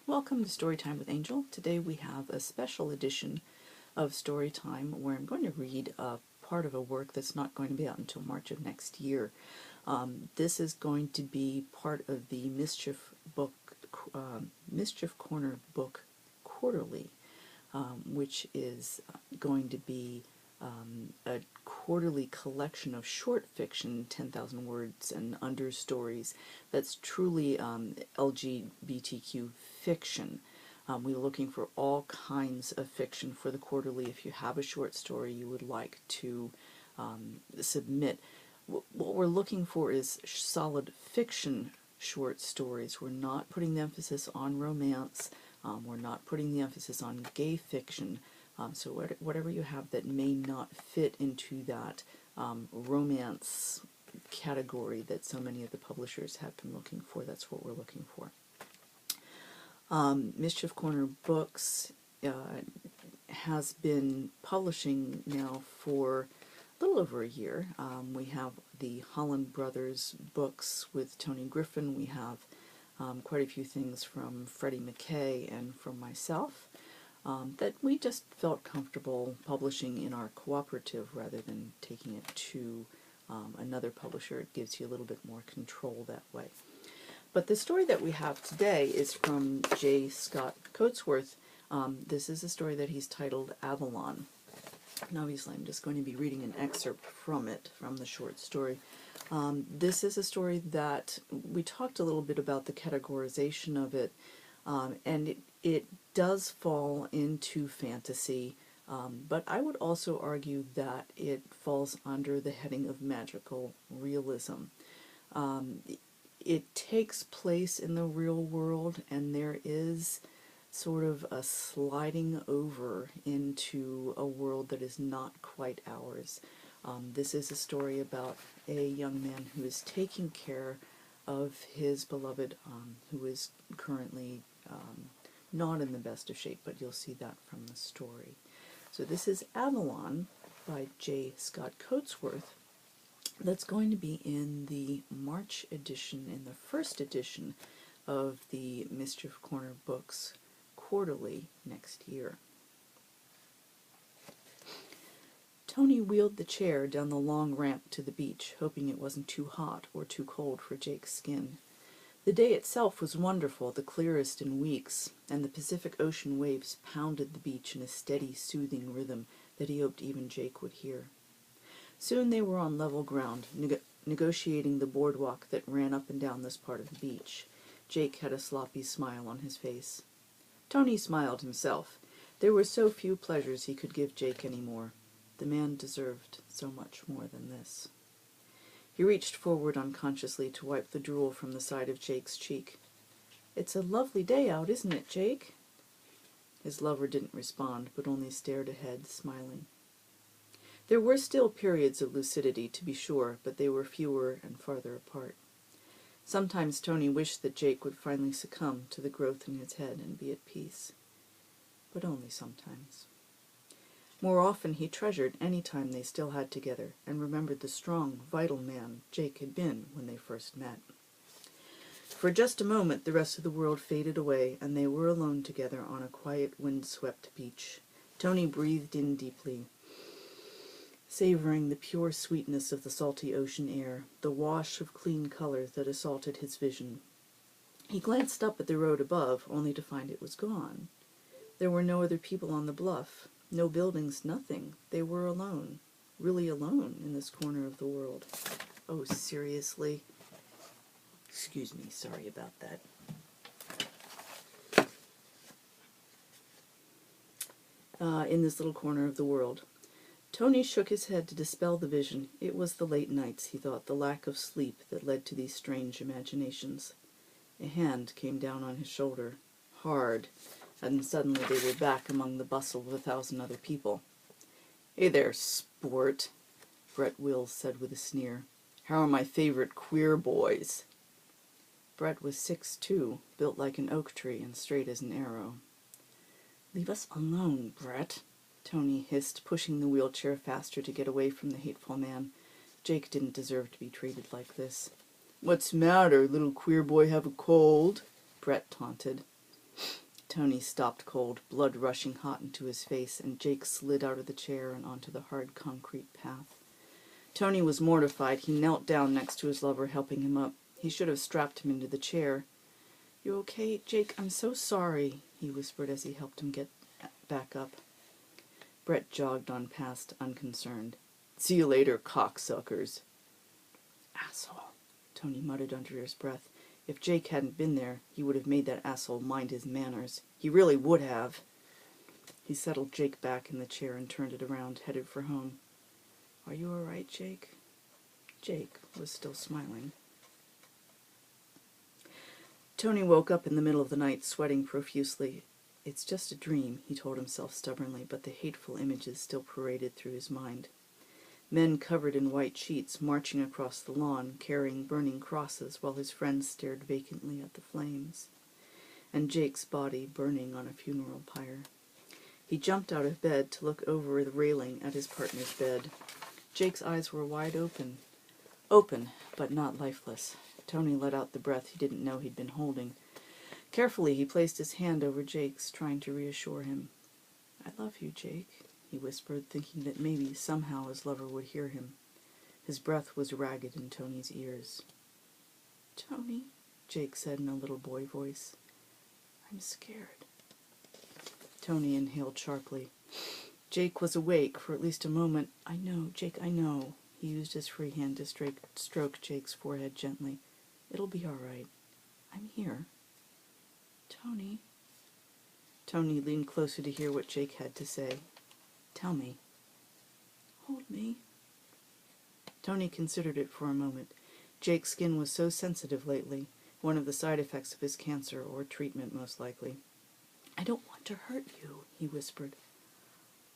Welcome to Storytime with Angel. Today we have a special edition of Storytime where I'm going to read a part of a work that's not going to be out until March of next year. This is going to be part of the Mischief Corner book Quarterly, which is going to be a quarterly collection of short fiction, 10,000 words and under stories, that's truly LGBTQ fiction. We're looking for all kinds of fiction for the quarterly. If you have a short story you would like to submit, what we're looking for is solid fiction short stories. We're not putting the emphasis on romance. We're not putting the emphasis on gay fiction. So whatever you have that may not fit into that romance category that so many of the publishers have been looking for, that's what we're looking for. Mischief Corner Books has been publishing now for a little over a year. We have the Holland Brothers books with Tony Griffin. We have quite a few things from Freddie McKay and from myself. That we just felt comfortable publishing in our cooperative rather than taking it to another publisher. It gives you a little bit more control that way. But the story that we have today is from JS Coatsworth. This is a story that he's titled Avalon. And obviously I'm just going to be reading an excerpt from it, from the short story. This is a story that we talked a little bit about the categorization of it, and it does fall into fantasy, but I would also argue that it falls under the heading of magical realism. It takes place in the real world, and there is sort of a sliding over into a world that is not quite ours. This is a story about a young man who is taking care of his beloved, who is currently not in the best of shape, but you'll see that from the story. So this is Avalon by JS Coatsworth. That's going to be in the March edition, in the first edition of the Mischief Corner Books Quarterly next year. Tony wheeled the chair down the long ramp to the beach, hoping it wasn't too hot or too cold for Jake's skin. The day itself was wonderful, the clearest in weeks, and the Pacific Ocean waves pounded the beach in a steady, soothing rhythm that he hoped even Jake would hear. Soon they were on level ground, negotiating the boardwalk that ran up and down this part of the beach. Jake had a sloppy smile on his face. Tony smiled himself. There were so few pleasures he could give Jake any more. The man deserved so much more than this. He reached forward unconsciously to wipe the drool from the side of Jake's cheek. "It's a lovely day out, isn't it, Jake?" His lover didn't respond, but only stared ahead, smiling. There were still periods of lucidity, to be sure, but they were fewer and farther apart. Sometimes Tony wished that Jake would finally succumb to the growth in his head and be at peace. But only sometimes. More often he treasured any time they still had together, and remembered the strong, vital man Jake had been when they first met. For just a moment the rest of the world faded away, and they were alone together on a quiet, wind-swept beach. Tony breathed in deeply, savoring the pure sweetness of the salty ocean air, the wash of clean color that assaulted his vision. He glanced up at the road above, only to find it was gone. There were no other people on the bluff. No buildings, nothing. They were alone. Really alone in this corner of the world. Oh, seriously? Excuse me, sorry about that. In this little corner of the world. Tony shook his head to dispel the vision. It was the late nights, he thought, the lack of sleep that led to these strange imaginations. A hand came down on his shoulder, hard, and suddenly they were back among the bustle of 1,000 other people. "Hey there, sport," Brett Wills said with a sneer. "How are my favorite queer boys?" Brett was 6'2", built like an oak tree and straight as an arrow. "Leave us alone, Brett," Tony hissed, pushing the wheelchair faster to get away from the hateful man. Jake didn't deserve to be treated like this. "What's matter, little queer boy, have a cold?" Brett taunted. Tony stopped cold, blood rushing hot into his face, and Jake slid out of the chair and onto the hard concrete path. Tony was mortified. He knelt down next to his lover, helping him up. He should have strapped him into the chair. "You okay, Jake? I'm so sorry," he whispered as he helped him get back up. Brett jogged on past, unconcerned. "See you later, cocksuckers." "Asshole," Tony muttered under his breath. If Jake hadn't been there, he would have made that asshole mind his manners. He really would have. He settled Jake back in the chair and turned it around, headed for home. "Are you all right, Jake?" Jake was still smiling. Tony woke up in the middle of the night, sweating profusely. "It's just a dream," he told himself stubbornly, but the hateful images still paraded through his mind. Men covered in white sheets marching across the lawn, carrying burning crosses, while his friends stared vacantly at the flames. And Jake's body burning on a funeral pyre. He jumped out of bed to look over the railing at his partner's bed. Jake's eyes were wide open. Open, but not lifeless. Tony let out the breath he didn't know he'd been holding. Carefully, he placed his hand over Jake's, trying to reassure him. "I love you, Jake," he whispered, thinking that maybe somehow his lover would hear him. His breath was ragged in Tony's ears. "Tony," Jake said in a little boy voice, "I'm scared." Tony inhaled sharply. Jake was awake for at least a moment. "I know, Jake, I know." He used his free hand to stroke Jake's forehead gently. "It'll be all right. I'm here." "Tony." Tony leaned closer to hear what Jake had to say. "Tell me." "Hold me." Tony considered it for a moment. Jake's skin was so sensitive lately, one of the side effects of his cancer, or treatment most likely. "I don't want to hurt you," he whispered.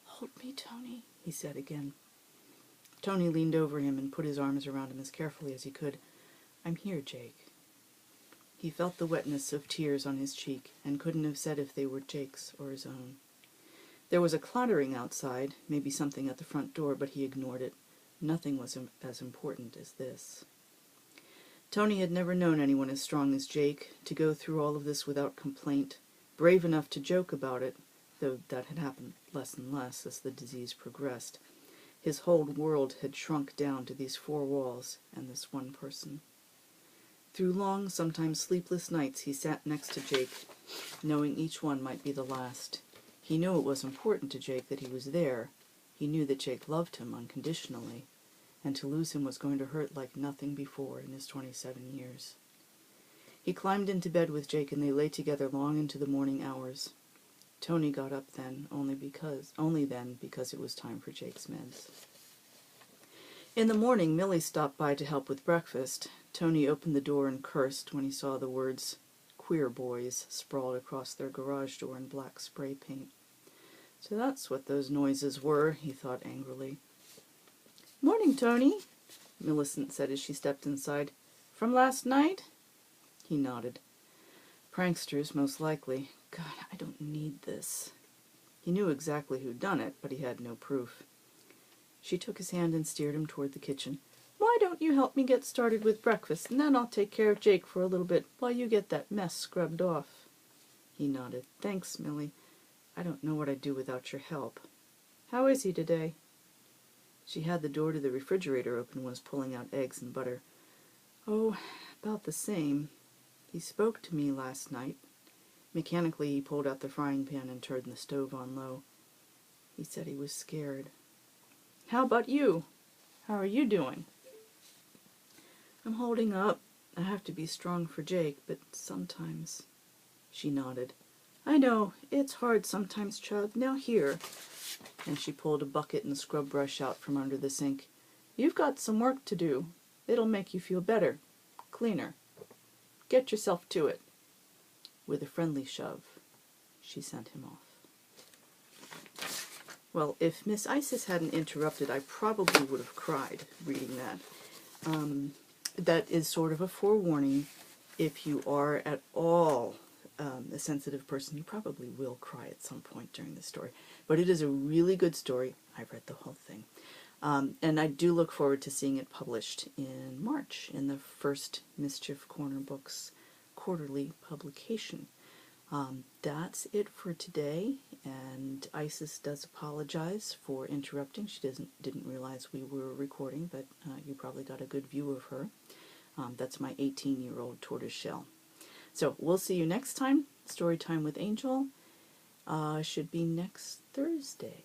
"Hold me, Tony," he said again. Tony leaned over him and put his arms around him as carefully as he could. "I'm here, Jake." He felt the wetness of tears on his cheek, and couldn't have said if they were Jake's or his own. There was a clattering outside, maybe something at the front door, but he ignored it. Nothing was as important as this. Tony had never known anyone as strong as Jake, to go through all of this without complaint, brave enough to joke about it, though that had happened less and less as the disease progressed. His whole world had shrunk down to these four walls and this one person. Through long, sometimes sleepless nights he sat next to Jake, knowing each one might be the last. He knew it was important to Jake that he was there. He knew that Jake loved him unconditionally, and to lose him was going to hurt like nothing before in his 27 years. He climbed into bed with Jake, and they lay together long into the morning hours. Tony got up then, only then because it was time for Jake's meds. In the morning, Millie stopped by to help with breakfast. Tony opened the door and cursed when he saw the words "Queer Boys" sprawled across their garage door in black spray paint. So that's what those noises were, he thought angrily. "Morning, Tony," Millicent said as she stepped inside. "From last night?" He nodded. "Pranksters, most likely. God, I don't need this." He knew exactly who'd done it, but he had no proof. She took his hand and steered him toward the kitchen. "Why don't you help me get started with breakfast, and then I'll take care of Jake for a little bit while you get that mess scrubbed off." He nodded. "Thanks, Millie. I don't know what I'd do without your help. How is he today?" She had the door to the refrigerator open and was pulling out eggs and butter. "Oh, about the same. He spoke to me last night." Mechanically, he pulled out the frying pan and turned the stove on low. "He said he was scared." "How about you? How are you doing?" "I'm holding up. I have to be strong for Jake, but sometimes..." She nodded. "I know. It's hard sometimes, child. Now here." And she pulled a bucket and scrub brush out from under the sink. "You've got some work to do. It'll make you feel better. Cleaner. Get yourself to it." With a friendly shove, she sent him off. Well, if Miss Isis hadn't interrupted, I probably would have cried reading that. That is sort of a forewarning. If you are at all a sensitive person, you probably will cry at some point during the story. But it is a really good story. I've read the whole thing. And I do look forward to seeing it published in March in the first Mischief Corner Books quarterly publication. That's it for today, and Isis does apologize for interrupting. She didn't realize we were recording, but you probably got a good view of her. That's my 18-year-old tortoiseshell. So we'll see you next time. Story time with Angel should be next Thursday.